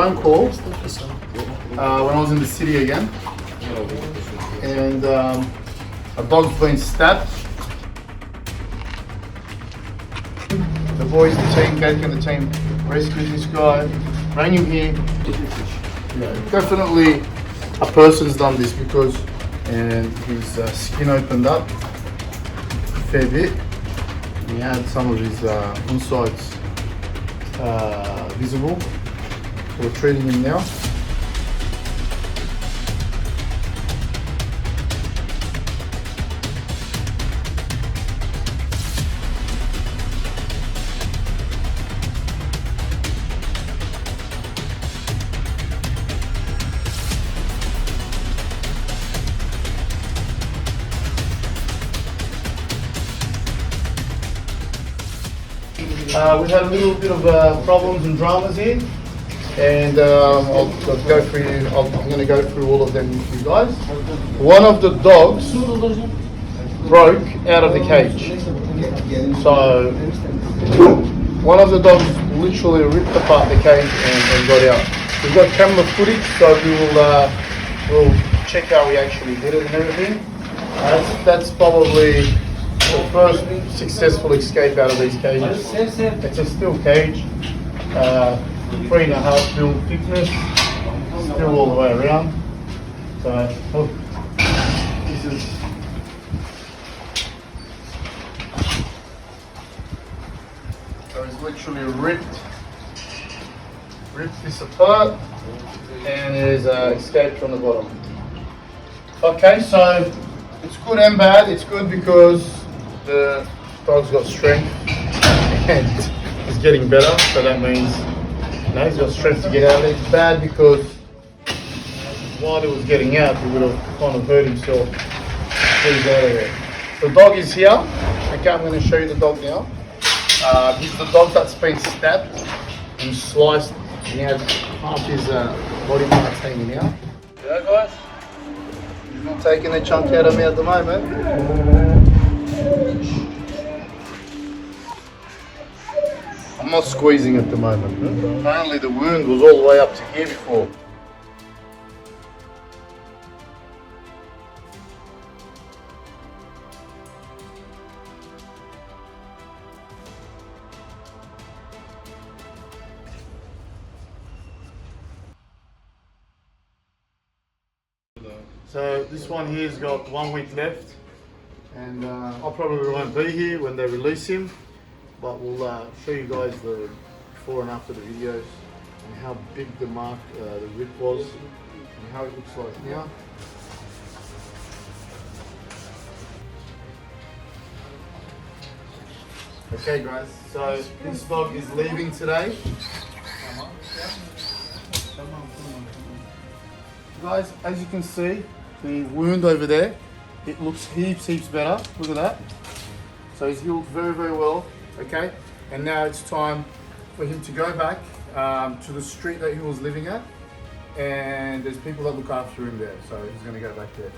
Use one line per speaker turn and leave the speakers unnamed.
phone call when I was in the city again, and a dog's been stabbed. The boys, the team, Gatka and the team rescued this guy, bring him here. Definitely a person's done this because his skin opened up a fair bit. He had some of his insides visible. So we're treating him now. We've had a little bit of problems and dramas here, and I'll go through. I'm going to go through all of them with you guys. One of the dogs broke out of the cage. So one of the dogs literally ripped apart the cage and got out. We've got camera footage, so we'll check how we actually did it and everything. That's probably the first successful escape out of these cages. It's a steel cage, 3.5 mil thickness, still all the way around. So this is it's literally ripped this apart, and there's escape from the bottom. Okay, so it's good and bad. It's good because the dog's got strength and is getting better, so that means he's got strength to get out of it. It's bad because while he was getting out, he would have kind of hurt himself. He's out of there. The dog is here. Okay, I'm going to show you the dog now. This is the dog that's been stabbed and sliced. He has half his body parts hanging out. Yeah, guys. He's not taking a chunk out of me at the moment. I'm not squeezing at the moment. Apparently the wound was all the way up to here before. So this one here's got 1 week left, and I probably won't be here when they release him, but we'll show you guys the before and after the videos and how big the rip was and how it looks like now. Okay guys, so this dog is leaving today. Guys, as you can see, the wound over there, it looks heaps better. Look at that. So he's healed very well. Okay, and now it's time for him to go back to the street that he was living at, and there's people that look after him there, so he's going to go back there.